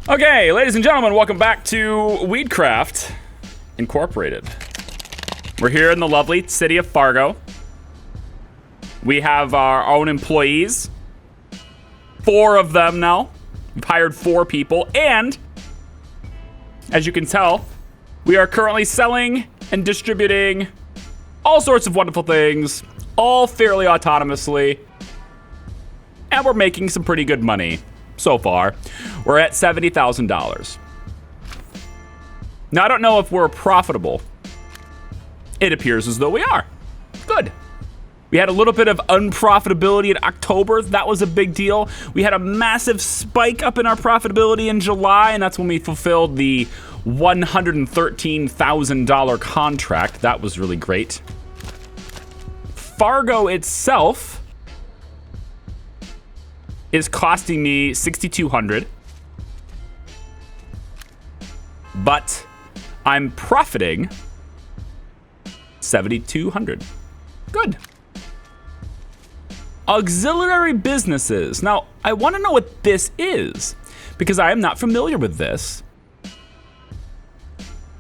Okay, ladies and gentlemen, welcome back to Weedcraft Incorporated. We're here in the lovely city of Fargo. We have our own employees. 4 of them now. We've hired 4 people, and as you can tell, we are currently selling and distributing all sorts of wonderful things, all fairly autonomously, and we're making some pretty good money so far. We're at $70,000. Now, I don't know if we're profitable. It appears as though we are. Good. We had a little bit of unprofitability in October. That was a big deal. We had a massive spike up in our profitability in July, and that's when we fulfilled the $113,000 contract. That was really great. Fargo itself is costing me $6,200, but I'm profiting $7,200. Good. Auxiliary businesses. Now, I want to know what this is because I am not familiar with this.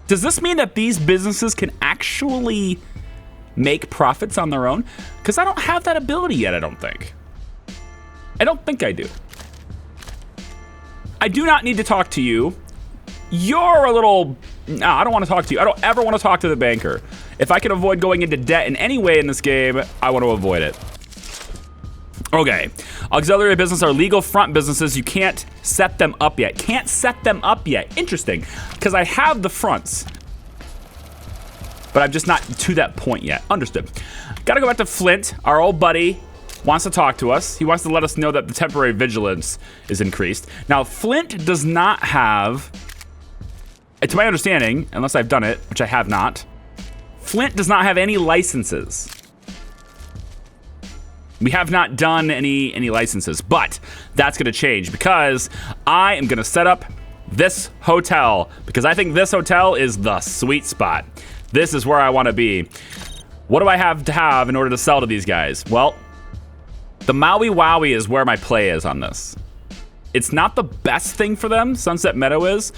Does this mean that these businesses can actually make profits on their own? Because I don't have that ability yet, I don't think. I don't think I do. I do not need to talk to you. You're a little... No, I don't want to talk to you. I don't ever want to talk to the banker. If I can avoid going into debt in any way in this game, I want to avoid it. Okay. Auxiliary business are legal front businesses. You can't set them up yet. Can't set them up yet. Interesting. Because I have the fronts. But I'm just not to that point yet. Understood. Gotta go back to Flint, our old buddy. Wants to talk to us. He wants to let us know that the temporary vigilance is increased. Now, Flint does not have, to my understanding, unless I've done it, which I have not, Flint does not have any licenses. We have not done any licenses, but that's going to change because I am going to set up this hotel because I think this hotel is the sweet spot. This is where I want to be. What do I have to have in order to sell to these guys? Well, the Maui Wowie is where my play is on this. It's not the best thing for them, Sunset Meadow is,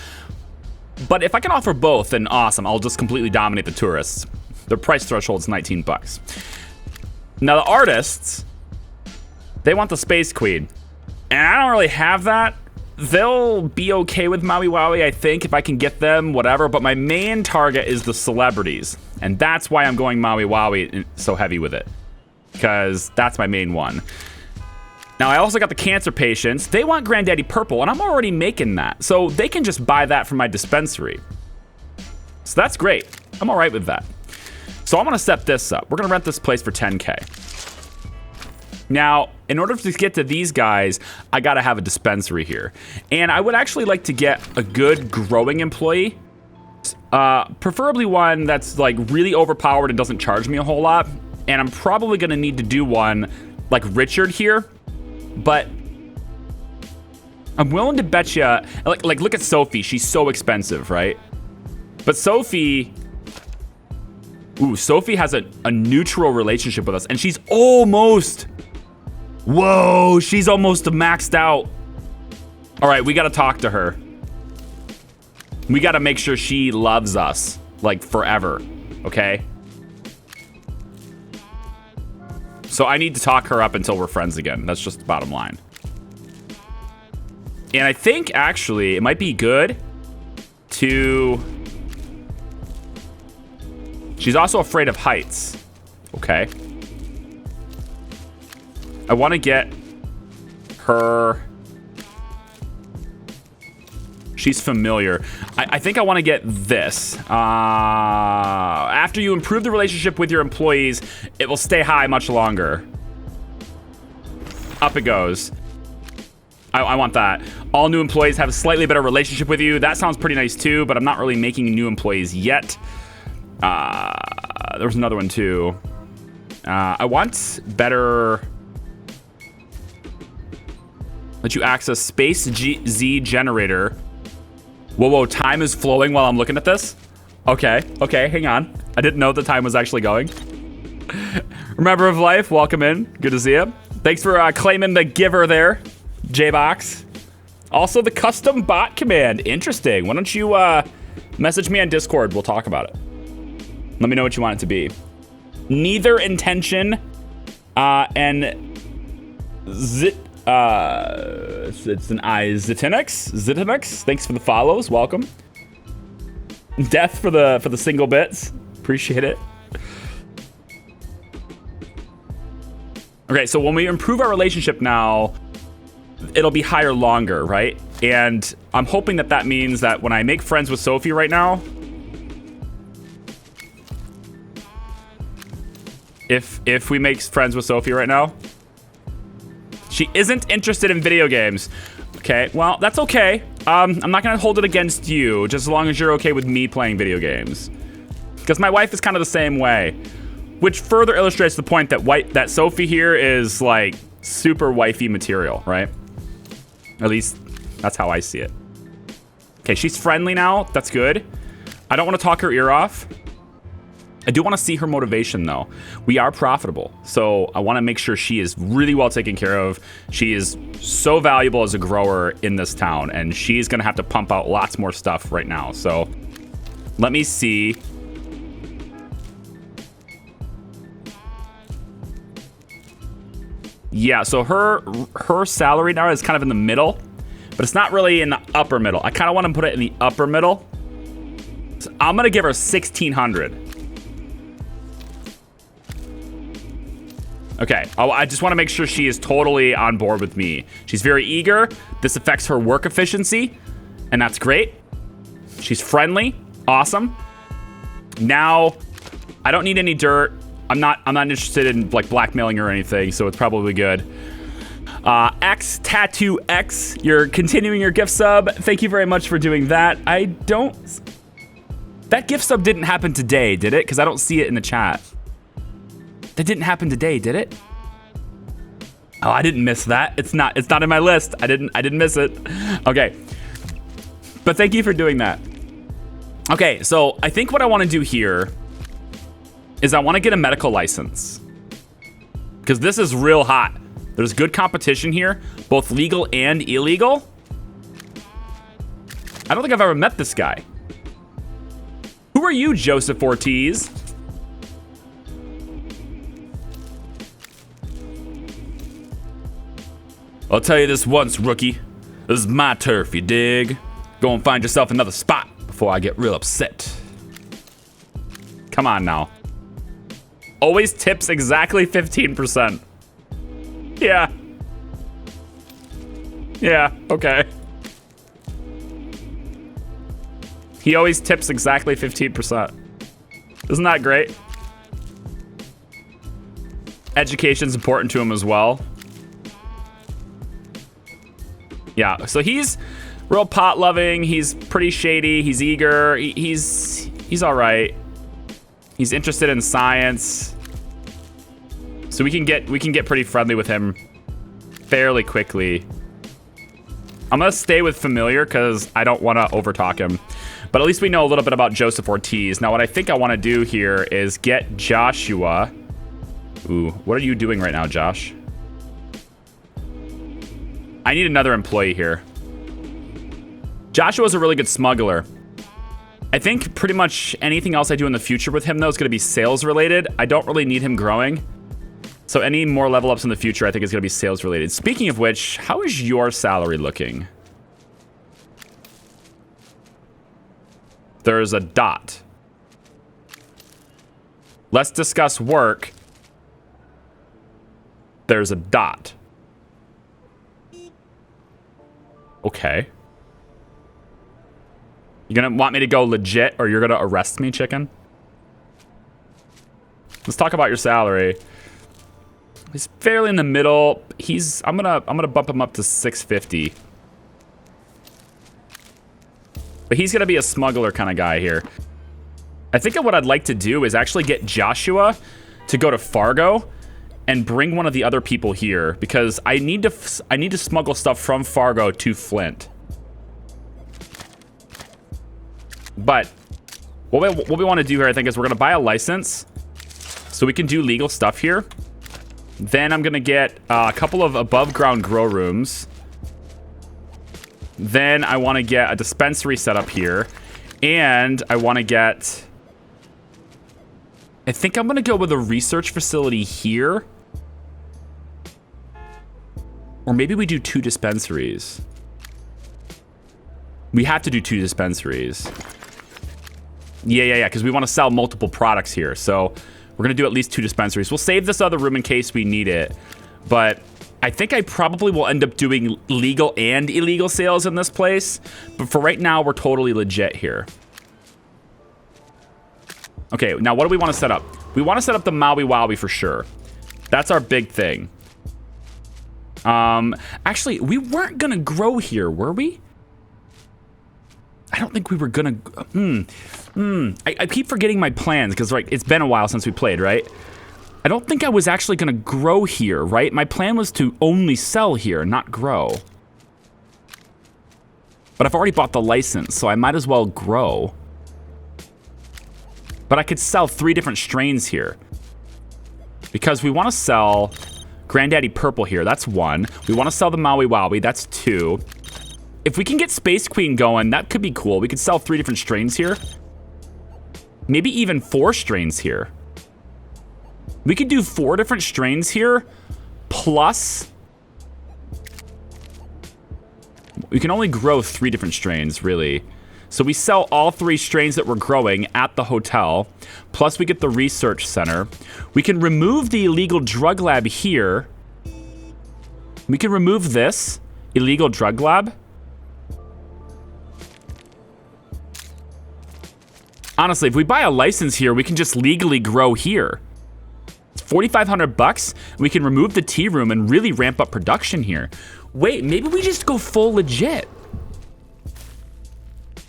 but if I can offer both, then awesome. I'll just completely dominate the tourists. Their price threshold is $19. Now the artists, they want the Space Queen, and I don't really have that. They'll be okay with Maui Wowie, I think, if I can get them, whatever, but my main target is the celebrities, and that's why I'm going Maui Wowie so heavy with it. Because that's my main one. Now, I also got the cancer patients. They want Granddaddy Purple, and I'm already making that. So they can just buy that from my dispensary. So that's great. I'm all right with that. So I'm going to set this up. We're going to rent this place for $10K. Now, in order to get to these guys, I got to have a dispensary here. And I would actually like to get a good growing employee. Preferably one that's like really overpowered and doesn't charge me a whole lot. And I'm probably going to need to do one like Richard here. But I'm willing to bet you, like look at Sophie. She's so expensive, right? But Sophie has a neutral relationship with us. And she's almost, she's almost maxed out. All right, we got to talk to her. We got to make sure she loves us like forever, okay? So I need to talk her up until we're friends again. That's just the bottom line. And I think, actually, it might be good to... She's also afraid of heights. Okay. I want to get her... She's familiar. I think I want to get this. After you improve the relationship with your employees, it will stay high much longer. Up it goes. I want that. All new employees have a slightly better relationship with you. That sounds pretty nice too, but I'm not really making new employees yet. There's another one too. I want better... Let you access Space Z Generator. Whoa, time is flowing while I'm looking at this? Okay, hang on. I didn't know the time was actually going. Remember of Life, welcome in. Good to see you. Thanks for claiming the giver there, J-Box. Also, the custom bot command. Interesting. Why don't you message me on Discord? We'll talk about it. Let me know what you want it to be. Neither intention and zit. It's an I. Zitinix. Thanks for the follows. Welcome. Death for the single bits. Appreciate it. Okay, so when we improve our relationship now, it'll be higher longer, right? And I'm hoping that that means that when I make friends with Sophie right now, if we make friends with Sophie right now, she isn't interested in video games. Okay, well, that's okay. I'm not gonna hold it against you, just as long as you're okay with me playing video games. Because my wife is kind of the same way. Which further illustrates the point that Sophie here is like super wifey material, right? At least that's how I see it. Okay, she's friendly now. That's good. I don't want to talk her ear off. I do want to see her motivation though. We are profitable, so I want to make sure she is really well taken care of. She is so valuable as a grower in this town, and she's gonna have to pump out lots more stuff right now. So let me see. Yeah, so her salary now is kind of in the middle, but it's not really in the upper middle. I kind of want to put it in the upper middle. So I'm gonna give her 1,600. Okay, I just want to make sure she is totally on board with me. She's very eager. This affects her work efficiency, and that's great. She's friendly, awesome. Now, I don't need any dirt. I'm not interested in like blackmailing her or anything, so it's probably good. X Tattoo X, you're continuing your gift sub. Thank you very much for doing that. That gift sub didn't happen today, did it? Because I don't see it in the chat. That didn't happen today, did it? Oh, I didn't miss that. It's not in my list. I didn't miss it. Okay. But thank you for doing that. Okay, so I think what I want to do here is I want to get a medical license. Because this is real hot. There's good competition here, both legal and illegal. I don't think I've ever met this guy. Who are you, Joseph Ortiz? I'll tell you this once, rookie. This is my turf, you dig? Go and find yourself another spot before I get real upset. Come on now. Always tips exactly 15%. Yeah. Yeah, okay. He always tips exactly 15%. Isn't that great? Education's important to him as well. Yeah, so he's real pot loving. He's pretty shady. He's eager. He's all right. He's interested in science. So we can get pretty friendly with him fairly quickly. I'm gonna stay with familiar because I don't want to overtalk him. But at least we know a little bit about Joseph Ortiz. Now what I think I want to do here is get Joshua. Ooh, what are you doing right now, Josh? I need another employee here. Joshua's a really good smuggler. I think pretty much anything else I do in the future with him, though, is going to be sales related. I don't really need him growing. So any more level ups in the future, I think is going to be sales related. Speaking of which, how is your salary looking? There's a dot. Let's discuss work. There's a dot. Okay. You gonna want me to go legit, or you're gonna arrest me, chicken? Let's talk about your salary. He's fairly in the middle. I'm gonna bump him up to 650. But he's gonna be a smuggler kind of guy here. I think what I'd like to do is actually get Joshua to go to Fargo and bring one of the other people here, because I need to smuggle stuff from Fargo to Flint. But what we want to do here, I think, is we're going to buy a license so we can do legal stuff here. Then I'm going to get a couple of above ground grow rooms. Then I want to get a dispensary set up here. And I want to get... I think I'm going to go with a research facility here. Or maybe we do 2 dispensaries. We have to do 2 dispensaries. Yeah, because we want to sell multiple products here. So we're going to do at least 2 dispensaries. We'll save this other room in case we need it. But I think I probably will end up doing legal and illegal sales in this place. But for right now, we're totally legit here. Okay, now what do we want to set up? We want to set up the Maui Wowie for sure. That's our big thing. Actually, we weren't going to grow here, were we? I don't think we were going to... I keep forgetting my plans because like, it's been a while since we played, right? I don't think I was actually going to grow here, right? My plan was to only sell here, not grow. But I've already bought the license, so I might as well grow. But I could sell 3 different strains here. Because we want to sell Granddaddy Purple here. That's 1. We want to sell the Maui Wowie. That's 2. If we can get Space Queen going, that could be cool. We could sell 3 different strains here. Maybe even 4 strains here. We could do 4 different strains here. Plus... we can only grow 3 different strains, really. So we sell all 3 strains that we're growing at the hotel. Plus we get the research center. We can remove the illegal drug lab here. We can remove this illegal drug lab. Honestly, if we buy a license here, we can just legally grow here. It's 4,500 bucks. We can remove the tea room and really ramp up production here. Wait, maybe we just go full legit.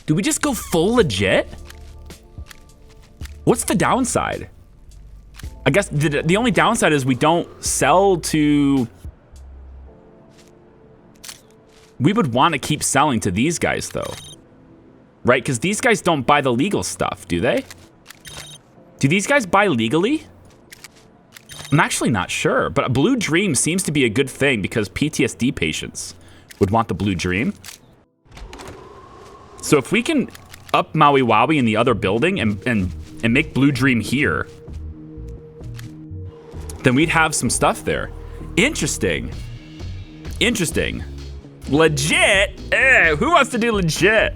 Do we just go full legit? What's the downside? I guess the only downside is we don't sell to... we would want to keep selling to these guys, though. Right? Because these guys don't buy the legal stuff, do they? Do these guys buy legally? I'm actually not sure, but a Blue Dream seems to be a good thing because PTSD patients would want the Blue Dream. So if we can up Maui Wowie in the other building and make Blue Dream here, then we'd have some stuff there. Interesting. Interesting. Legit? Who wants to do legit?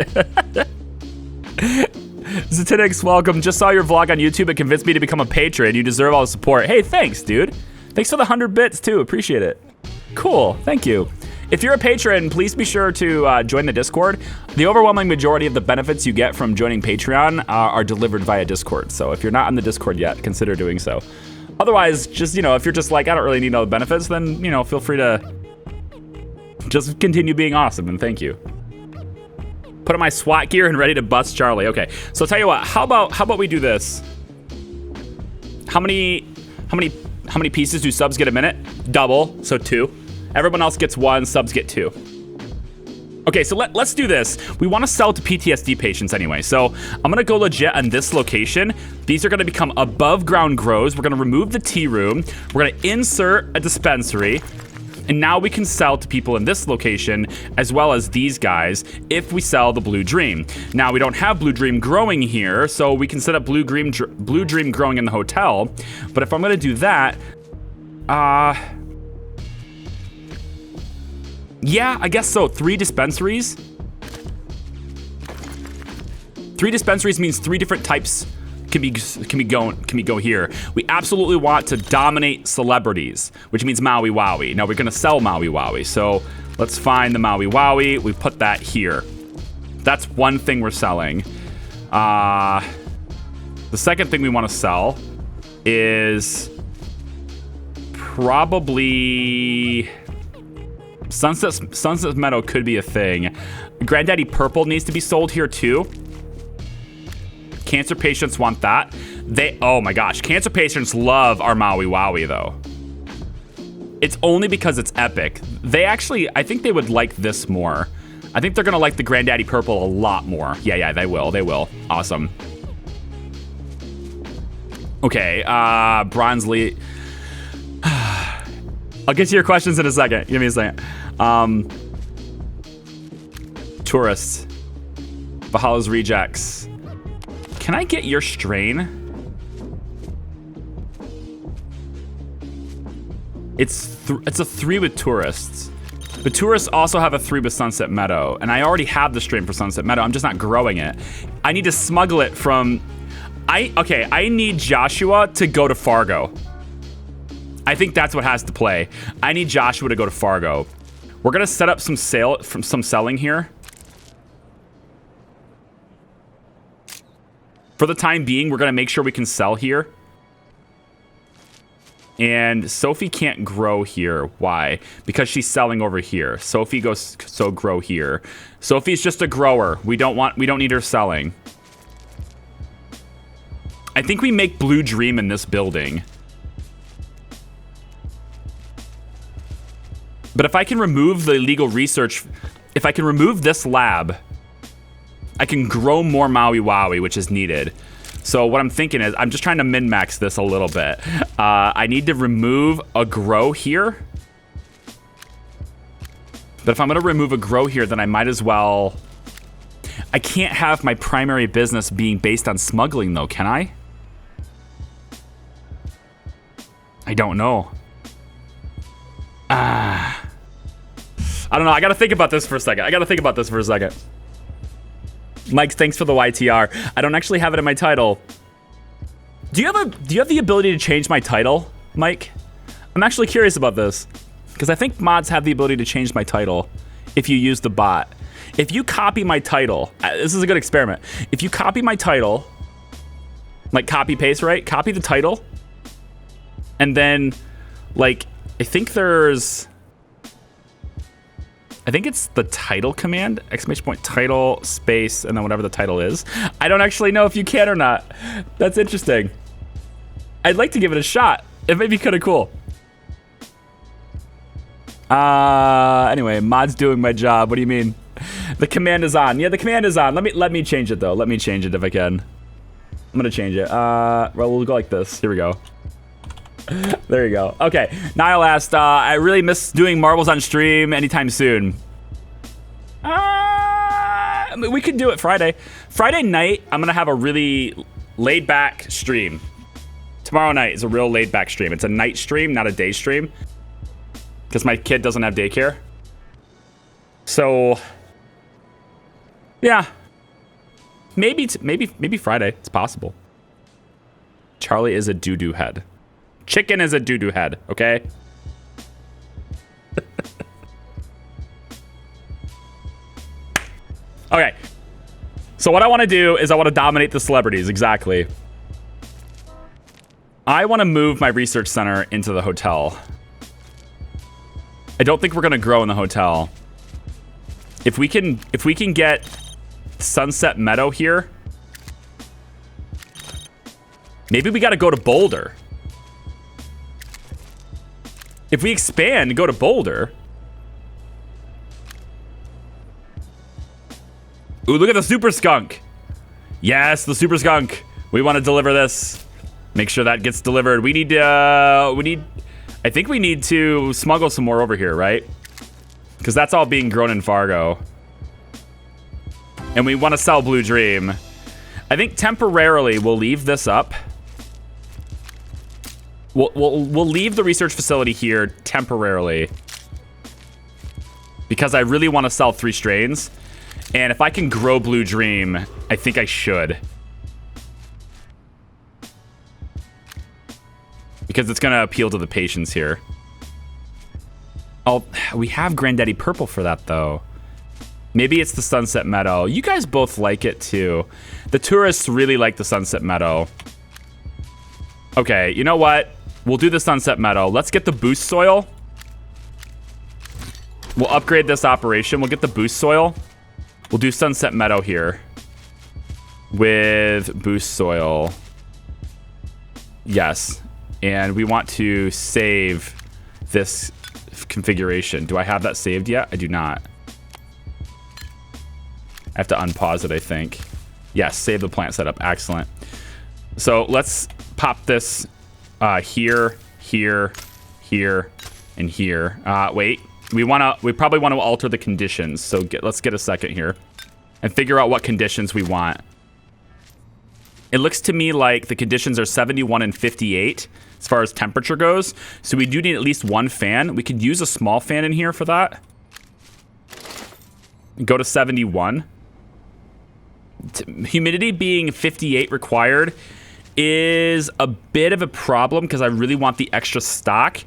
Zatinix, welcome. Just saw your vlog on YouTube. It convinced me to become a patron. You deserve all the support. Hey, thanks, dude. Thanks for the 100 bits, too. Appreciate it. Cool. Thank you. If you're a patron, please be sure to join the Discord. The overwhelming majority of the benefits you get from joining Patreon are delivered via Discord. So if you're not on the Discord yet, consider doing so. Otherwise, just, if you're just like, I don't really need all the benefits, then, feel free to just continue being awesome, and thank you. Put on my SWAT gear and ready to bust Charlie. Okay, so I'll tell you what, how about we do this? How many pieces do subs get a minute? Double, so 2. Everyone else gets 1, subs get 2. Okay, so let's do this. We want to sell to PTSD patients anyway, so I'm going to go legit on this location. These are going to become above ground grows. We're going to remove the tea room. We're going to insert a dispensary. And now we can sell to people in this location as well as these guys if we sell the Blue Dream. Now, we don't have Blue Dream growing here, so we can set up Blue Dream growing in the hotel. But if I'm going to do that, yeah, I guess so. 3 dispensaries. 3 dispensaries means 3 different types can go here. We absolutely want to dominate celebrities, which means Maui Wowie. Now we're gonna sell Maui Wowie, so let's find the Maui Wowie. We put that here. That's one thing we're selling. The second thing we want to sell is probably Sunset Meadow could be a thing. Granddaddy Purple needs to be sold here too. Cancer patients want that. Oh my gosh, cancer patients love our Maui Wowie though. It's only because it's epic. I think they would like this more. I think they're gonna like the Granddaddy Purple a lot more. Yeah, they will. Awesome. Okay, Bronzeley. I'll get to your questions in a second. Give me a second. Tourists. Valhalla's rejects. Can I get your strain? It's a 3 with tourists. But tourists also have a 3 with Sunset Meadow. And I already have the strain for Sunset Meadow. I'm just not growing it. I need to smuggle it from... I need Joshua to go to Fargo. I think that's what has to play. I need Joshua to go to Fargo. We're gonna set up some selling here. For the time being, we're gonna make sure we can sell here. And Sophie can't grow here. Why? Because she's selling over here. Sophie goes grow here. Sophie's just a grower. We don't need her selling. I think we make Blue Dream in this building. But if I can remove the illegal research, if I can remove this lab, I can grow more Maui Wowie, which is needed. So what I'm thinking is, I'm just trying to min-max this a little bit. I need to remove a grow here. But if I'm gonna remove a grow here, then I might as well... I can't have my primary business being based on smuggling though, can I? I don't know. I don't know, I gotta think about this for a second. Mike, thanks for the YTR. I don't actually have it in my title. Do you have the ability to change my title, Mike? I'm actually curious about this. Because I think mods have the ability to change my title if you use the bot. If you copy my title, this is a good experiment. If you copy my title, like copy paste, right? Copy the title. And then, like, I think it's the title command, ! Title, space, and then whatever the title is. I don't actually know if you can or not. That's interesting. I'd like to give it a shot. It may be kind of cool. Anyway, mod's doing my job. What do you mean? The command is on. Yeah, the command is on. Let me change it though. Let me change it if I can. I'm gonna change it. Well, we'll go like this. Here we go. There you go. Okay, Niall asked, I really miss doing marbles on stream anytime soon. I mean, we could do it Friday. Friday night, I'm gonna have a really laid-back stream. Tomorrow night is a real laid-back stream. It's a night stream, not a day stream. Because my kid doesn't have daycare. So, yeah. Maybe Friday. It's possible. Charlie is a doo-doo head. Chicken is a doo-doo head, okay? Okay. So what I want to do is I want to dominate the celebrities, exactly. I want to move my research center into the hotel. I don't think we're going to grow in the hotel. If we can get Sunset Meadow here, maybe we got to go to Boulder. If we expand and go to Boulder. Ooh, look at the super skunk. Yes, the super skunk. We want to deliver this. Make sure that gets delivered. I think we need to smuggle some more over here, right? Because that's all being grown in Fargo. And we want to sell Blue Dream. I think temporarily we'll leave this up. We'll leave the research facility here temporarily. Because I really want to sell 3 strains. And if I can grow Blue Dream, I think I should. Because it's going to appeal to the patients here. Oh, we have Granddaddy Purple for that, though. Maybe it's the Sunset Meadow. You guys both like it, too. The tourists really like the Sunset Meadow. Okay, you know what? We'll do the Sunset Meadow. Let's get the boost soil. We'll upgrade this operation. We'll get the boost soil. We'll do Sunset Meadow here. With boost soil. Yes. And we want to save this configuration. Do I have that saved yet? I do not. I have to unpause it, I think. Yes, save the plant setup. Excellent. So let's pop this here, here, here, and here. Wait. We probably want to alter the conditions. So let's get a second here and figure out what conditions we want. It looks to me like the conditions are 71 and 58 as far as temperature goes. So we do need at least one fan. We could use a small fan in here for that. Go to 71. Humidity being 58 required is a bit of a problem because I really want the extra stock.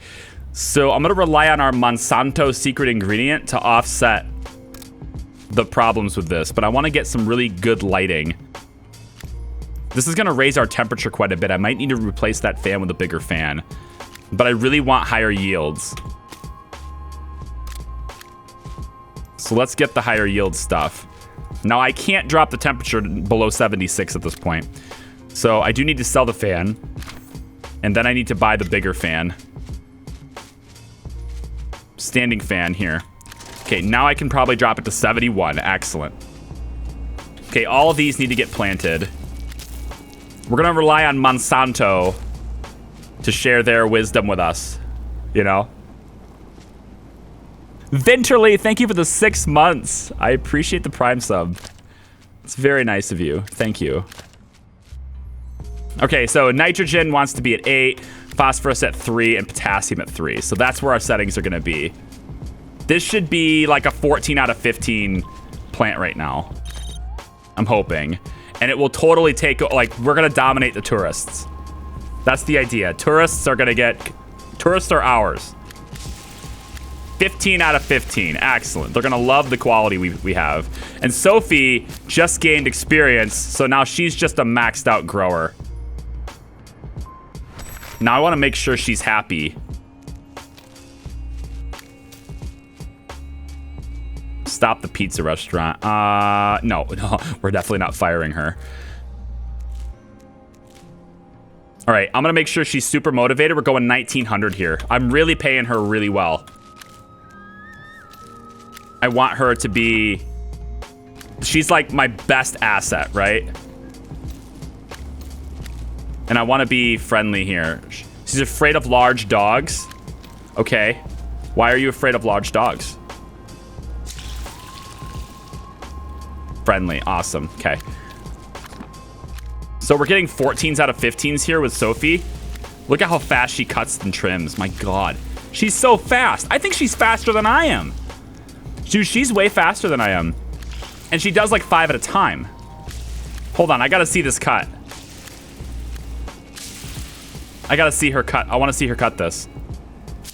So I'm going to rely on our Monsanto secret ingredient to offset the problems with this. But I want to get some really good lighting. This is going to raise our temperature quite a bit. I might need to replace that fan with a bigger fan. But I really want higher yields. So let's get the higher yield stuff. Now, I can't drop the temperature below 76 at this point. So I do need to sell the fan. And then I need to buy the bigger fan. Standing fan here. Okay, now I can probably drop it to 71. Excellent. Okay, all of these need to get planted. We're going to rely on Monsanto to share their wisdom with us, you know? Vinterly, thank you for the 6 months. I appreciate the Prime sub. It's very nice of you. Thank you. Okay, so nitrogen wants to be at 8, phosphorus at 3, and potassium at 3. So that's where our settings are going to be. This should be like a 14 out of 15 plant right now. I'm hoping. And it will totally take, like, we're going to dominate the tourists. That's the idea. Tourists are ours. 15 out of 15. Excellent. They're going to love the quality we have. And Sophie just gained experience, so now she's just a maxed out grower. Now I want to make sure she's happy. Stop the pizza restaurant. No, we're definitely not firing her. All right, I'm gonna make sure she's super motivated. We're going 1900 here. I'm really paying her really well. I want her to be... She's like my best asset, right? And I want to be friendly here. She's afraid of large dogs. Okay. Why are you afraid of large dogs? Friendly. Awesome. Okay. So we're getting 14s out of 15s here with Sophie. Look at how fast she cuts and trims. My God. She's so fast. I think she's faster than I am. Dude, she's way faster than I am. And she does like 5 at a time. Hold on. I got to see this cut. I got to see her cut. I want to see her cut this.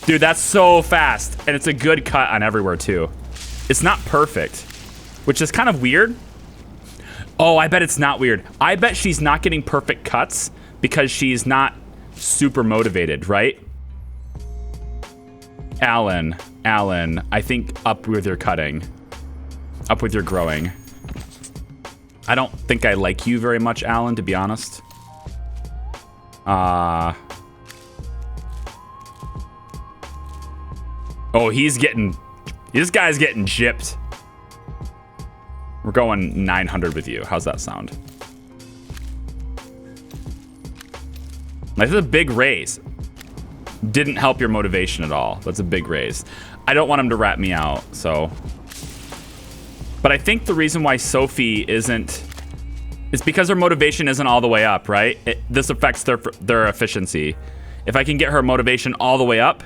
Dude, that's so fast. And it's a good cut on everywhere too. It's not perfect, which is kind of weird. Oh, I bet it's not weird. I bet she's not getting perfect cuts because she's not super motivated, right? Alan, I think up with your cutting. Up with your growing. I don't think I like you very much, Alan, to be honest. Oh, this guy's getting gypped. We're going 900 with you. How's that sound? This is a big raise. Didn't help your motivation at all. That's a big raise. I don't want him to rat me out, so. But I think the reason why Sophie isn't, is because her motivation isn't all the way up, right? This affects their efficiency. If I can get her motivation all the way up,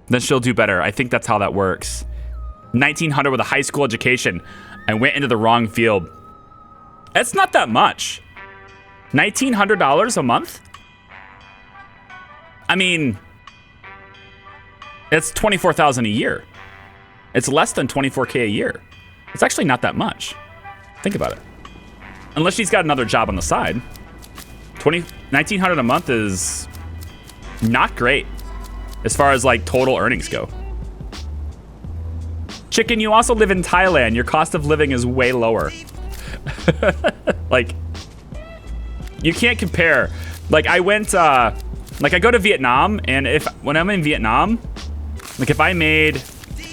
then she'll do better. I think that's how that works. 1900 with a high school education. I went into the wrong field. That's not that much. $1,900 a month? I mean, it's $24,000 a year. It's less than $24K a year. It's actually not that much. Think about it. Unless she's got another job on the side. $1,900 a month is not great as far as like total earnings go. Chicken, you also live in Thailand. Your cost of living is way lower. Like, you can't compare. Like, I went, like, I go to Vietnam, and when I'm in Vietnam, like, if I made,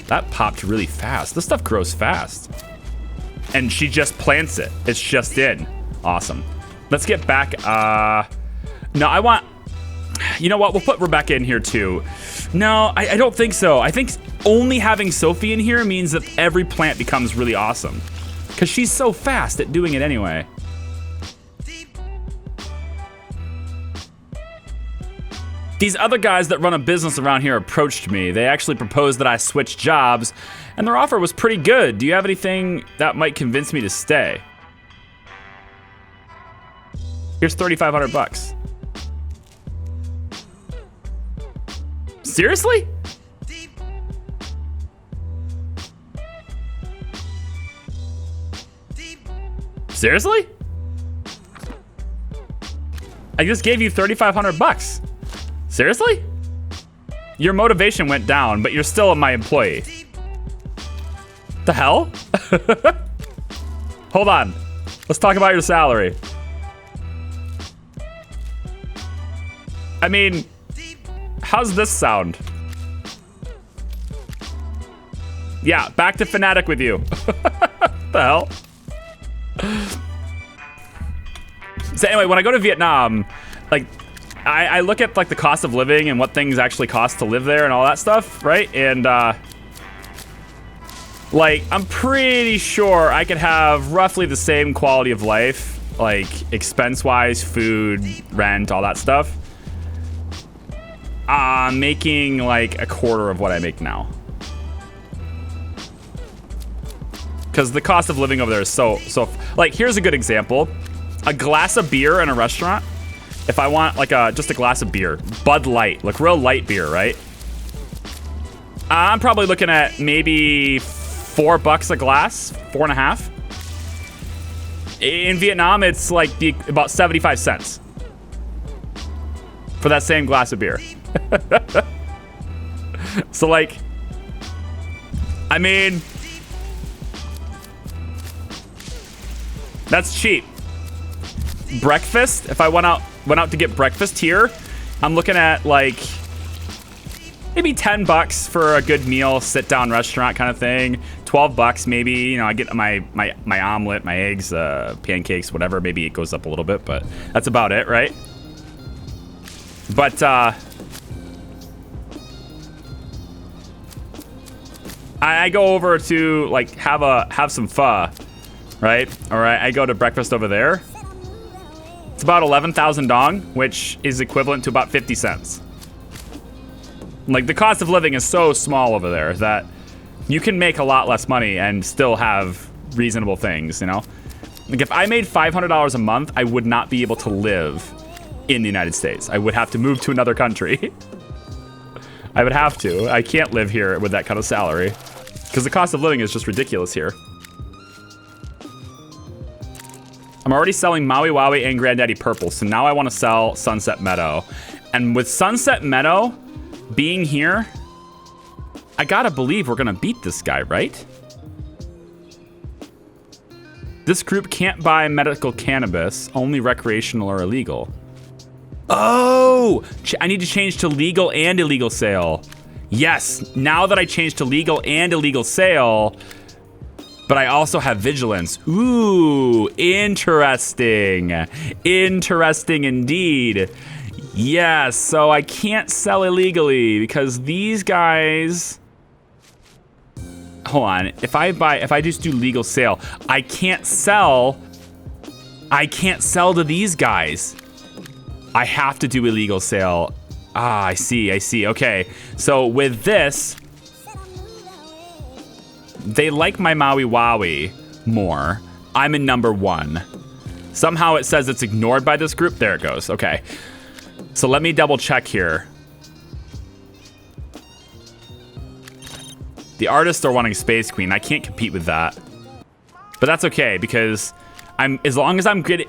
that popped really fast. This stuff grows fast. And she just plants it. It's just in. Awesome. Let's get back. No, I want, you know what? We'll put Rebecca in here, too. No, I don't think so. I think only having Sophie in here means that every plant becomes really awesome. Because she's so fast at doing it anyway. These other guys that run a business around here approached me. They actually proposed that I switch jobs, and their offer was pretty good. Do you have anything that might convince me to stay? Here's 3,500 bucks. Seriously? Seriously? I just gave you 3,500 bucks. Seriously? Your motivation went down, but you're still my employee. The hell? Hold on. Let's talk about your salary. I mean, how's this sound? Yeah, back to Fanatic with you. The hell? So anyway, when I go to Vietnam, like, I look at like the cost of living and what things actually cost to live there and all that stuff, right? And like, I'm pretty sure I could have roughly the same quality of life, like expense-wise, food, rent, all that stuff, making like a quarter of what I make now. Because the cost of living over there is so, like, here's a good example. A glass of beer in a restaurant, if I want like just a glass of beer, Bud Light, like real light beer, right? I'm probably looking at maybe $4 a glass, 4.5. In Vietnam, it's like about 75 cents for that same glass of beer. So like, I mean, that's cheap. Breakfast, if I went out to get breakfast here, I'm looking at like maybe $10 for a good meal, sit down restaurant kind of thing. $12 maybe, you know, I get my omelet, my eggs, pancakes, whatever. Maybe it goes up a little bit, but that's about it, right? But I go over to like have some pho, right? All right, I go to breakfast over there. It's about 11,000 dong, which is equivalent to about 50 cents. Like, the cost of living is so small over there that you can make a lot less money and still have reasonable things, you know? Like, if I made $500 a month, I would not be able to live in the United States. I would have to move to another country. I would have to. I can't live here with that kind of salary because the cost of living is just ridiculous here. I'm already selling Maui Wowie and Granddaddy Purple, so now I want to sell Sunset Meadow. And with Sunset Meadow being here, I gotta believe we're gonna beat this guy, right? This group can't buy medical cannabis, only recreational or illegal. Oh, I need to change to legal and illegal sale. Yes, now that I changed to legal and illegal sale, but I also have vigilance. Ooh, interesting. Interesting indeed. Yes, so I can't sell illegally because these guys... Hold on, if I just do legal sale, I can't sell to these guys. I have to do illegal sale. Ah, I see, okay. So with this, they like my Maui Wowie more. I'm in number 1. Somehow it says it's ignored by this group. There it goes, okay. So let me double check here. The artists are wanting Space Queen. I can't compete with that. But that's okay because as long as I'm getting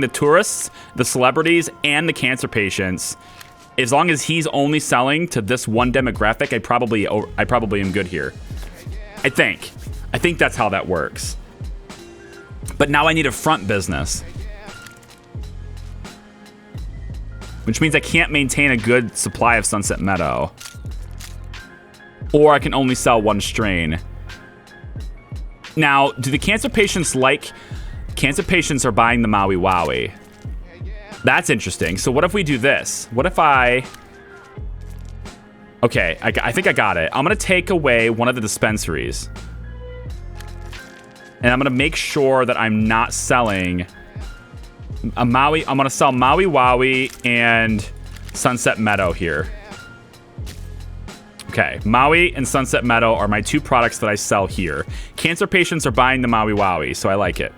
the tourists, the celebrities, and the cancer patients, as long as he's only selling to this one demographic, I probably am good here. I think that's how that works. But now I need a front business, which means I can't maintain a good supply of Sunset Meadow. Or I can only sell one strain. Now, do the cancer patients like... Cancer patients are buying the Maui Wowie. That's interesting. So what if we do this? What if I... Okay, I think I got it. I'm gonna take away one of the dispensaries. And I'm gonna make sure that I'm not selling a Maui. I'm gonna sell Maui Wowie and Sunset Meadow here. Okay, Maui and Sunset Meadow are my 2 products that I sell here. Cancer patients are buying the Maui Wowie, so I like it.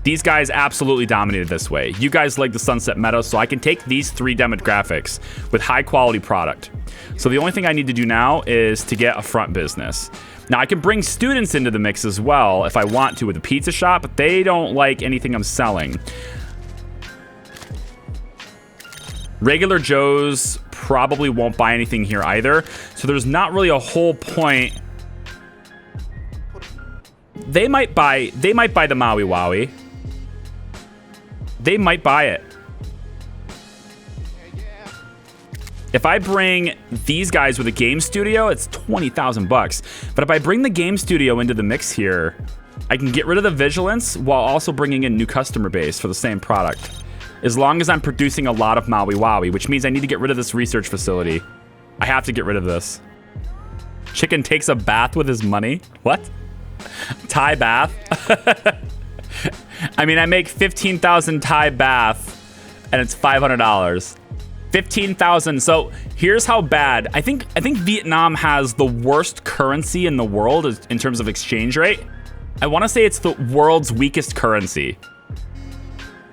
These guys absolutely dominated this way. You guys like the Sunset Meadow, so I can take these 3 demographics with high quality product. So the only thing I need to do now is to get a front business. Now I can bring students into the mix as well if I want to with a pizza shop, but they don't like anything I'm selling. Regular Joes probably won't buy anything here either, so there's not really a whole point. They might buy the Maui Wowie. They might buy it. If I bring these guys with a game studio, it's 20,000 bucks. But if I bring the game studio into the mix here, I can get rid of the vigilance while also bringing in new customer base for the same product. As long as I'm producing a lot of Maui Wowie, which means I need to get rid of this research facility. I have to get rid of this. Chicken takes a bath with his money? What? Thai bath? I mean, I make 15,000 Thai bath and it's $500. 15,000. So here's how bad. I think Vietnam has the worst currency in the world in terms of exchange rate. I want to say it's the world's weakest currency.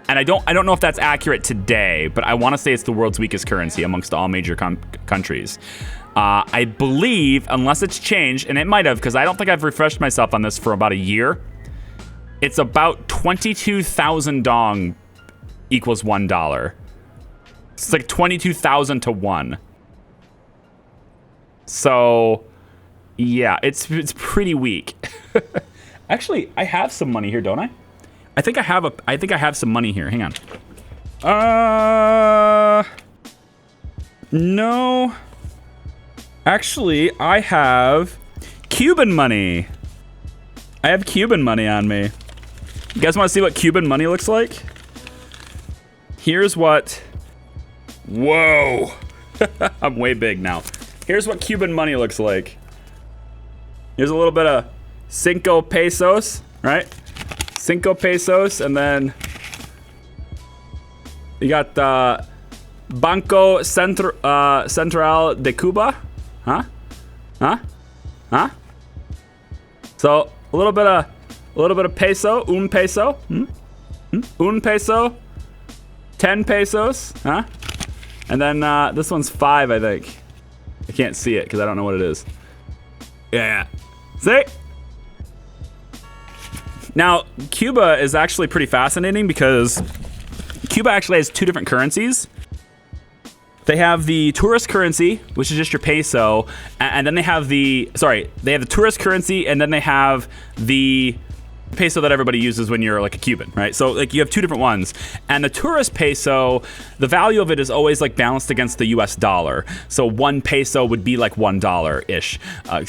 And I don't know if that's accurate today, but I want to say it's the world's weakest currency amongst all major countries. I believe, unless it's changed, and it might have, because I don't think I've refreshed myself on this for about a year, it's about 22,000 dong equals $1. It's like 22,000 to 1. So, yeah, it's pretty weak. Actually, I have some money here, don't I? I think I have some money here. Hang on. No. Actually, I have Cuban money. I have Cuban money on me. You guys want to see what Cuban money looks like? Here's what... Whoa. I'm way big now. Here's what Cuban money looks like. Here's a little bit of 5 pesos, right? 5 pesos, and then you got the Banco Central de Cuba. Huh? So a little bit of peso, un peso, un peso, 10 pesos, huh? And then this one's 5, I think. I can't see it because I don't know what it is. Yeah. See? Now, Cuba is actually pretty fascinating because Cuba actually has 2 different currencies. They have the tourist currency, which is just your peso, and then they have the tourist currency, and then they have the peso that everybody uses when you're like a Cuban, right? So like you have 2 different ones, and the tourist peso, the value of it is always like balanced against the US dollar. So 1 peso would be like $1-ish.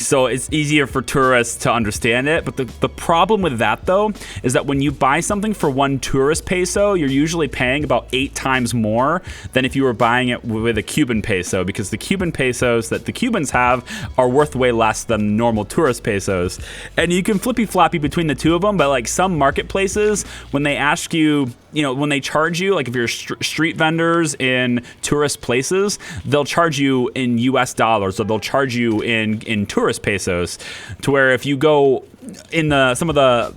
So it's easier for tourists to understand it. But the problem with that though is that when you buy something for 1 tourist peso, you're usually paying about 8 times more than if you were buying it with a Cuban peso, because the Cuban pesos that the Cubans have are worth way less than normal tourist pesos. And you can flippy-floppy between the 2 of them. But like some marketplaces, when they ask you, when they charge you, like if you're street vendors in tourist places, they'll charge you in US dollars, or they'll charge you in tourist pesos, to where if you go in some of the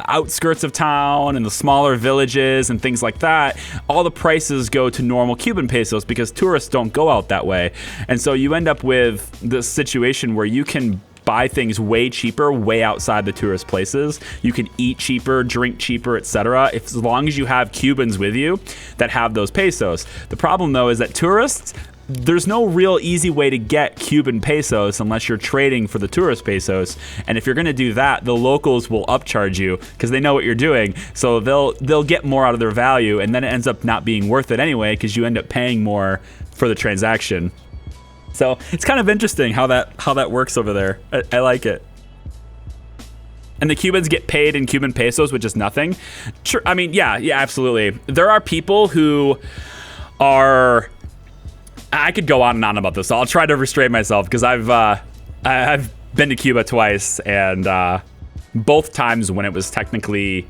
outskirts of town and the smaller villages and things like that, all the prices go to normal Cuban pesos because tourists don't go out that way. And so you end up with this situation where you can buy things way cheaper, way outside the tourist places. You can eat cheaper, drink cheaper, etc. As long as you have Cubans with you that have those pesos. The problem though is that tourists, there's no real easy way to get Cuban pesos unless you're trading for the tourist pesos. And if you're gonna do that, the locals will upcharge you because they know what you're doing. So they'll get more out of their value, and then it ends up not being worth it anyway because you end up paying more for the transaction. So it's kind of interesting how that works over there. I like it. And the Cubans get paid in Cuban pesos, which is nothing. Sure, I mean, yeah, absolutely. There are people who are I could go on and on about this. So I'll try to restrain myself because I've been to Cuba twice, and both times when it was technically,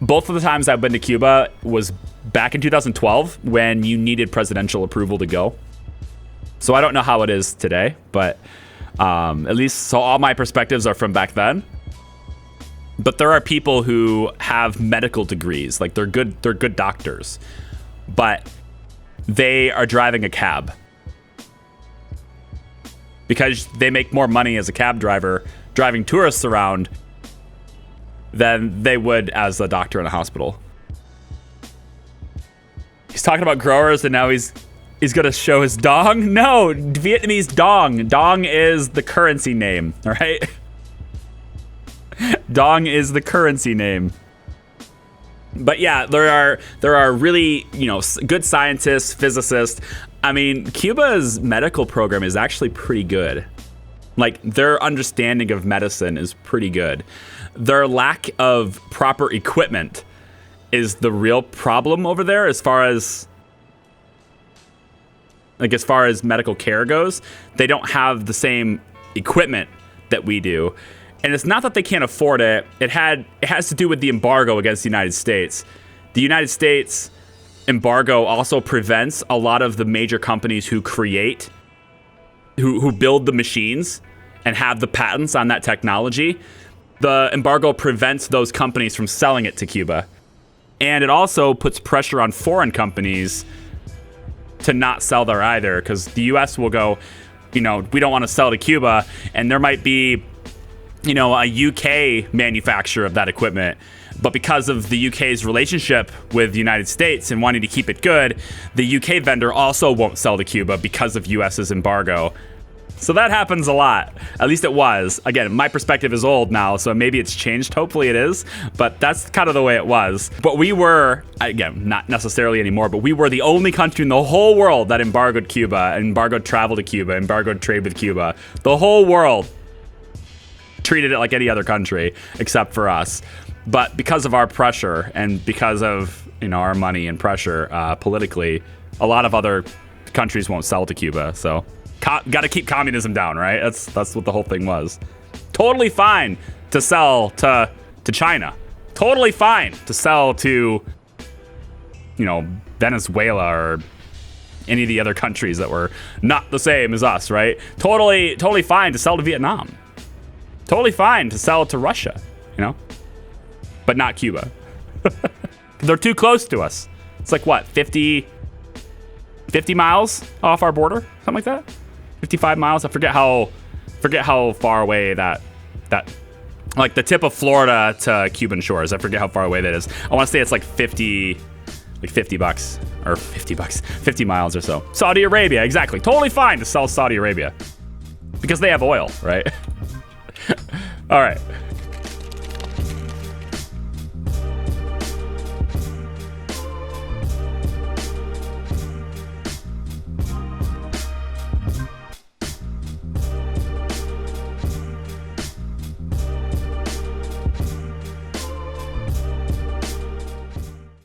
both of the times I've been to Cuba was back in 2012 when you needed presidential approval to go. So I don't know how it is today, but at least, so all my perspectives are from back then. But there are people who have medical degrees, like they're good doctors, but they are driving a cab because they make more money as a cab driver driving tourists around than they would as a doctor in a hospital. He's talking about growers, and now he's gonna show his dong. No, Vietnamese dong. Dong is the currency name, all right? Dong is the currency name. But yeah, there are really, good scientists, physicists. I mean, Cuba's medical program is actually pretty good. Like, their understanding of medicine is pretty good. Their lack of proper equipment is the real problem over there as far as medical care goes. They don't have the same equipment that we do. And it's not that they can't afford it. It has to do with the embargo against the United States. The United States embargo also prevents a lot of the major companies who build the machines and have the patents on that technology. The embargo prevents those companies from selling it to Cuba. And it also puts pressure on foreign companies to not sell there either, because the US will go, we don't want to sell to Cuba, and there might be a UK manufacturer of that equipment. But because of the UK's relationship with the United States and wanting to keep it good, the UK vendor also won't sell to Cuba because of US's embargo. So that happens a lot. At least it was. Again, my perspective is old now, so maybe it's changed. Hopefully it is. But that's kind of the way it was. But we were, again, not necessarily anymore, but we were the only country in the whole world that embargoed Cuba, embargoed travel to Cuba, embargoed trade with Cuba. The whole world treated it like any other country except for us. But because of our pressure and because of our money and pressure politically, a lot of other countries won't sell to Cuba. So got to keep communism down, right? That's what the whole thing was. Totally fine to sell to China. Totally fine to sell to Venezuela or any of the other countries that were not the same as us, right? Totally fine to sell to Vietnam. Totally fine to sell it to Russia, but not Cuba. They're too close to us. It's like what, 50 miles off our border, something like that. 55 miles. I forget how far away that like the tip of Florida to Cuban shores. I forget how far away that is. I want to say it's like 50 bucks or 50 miles or so. Saudi Arabia, exactly. Totally fine to sell Saudi Arabia because they have oil, right? All right.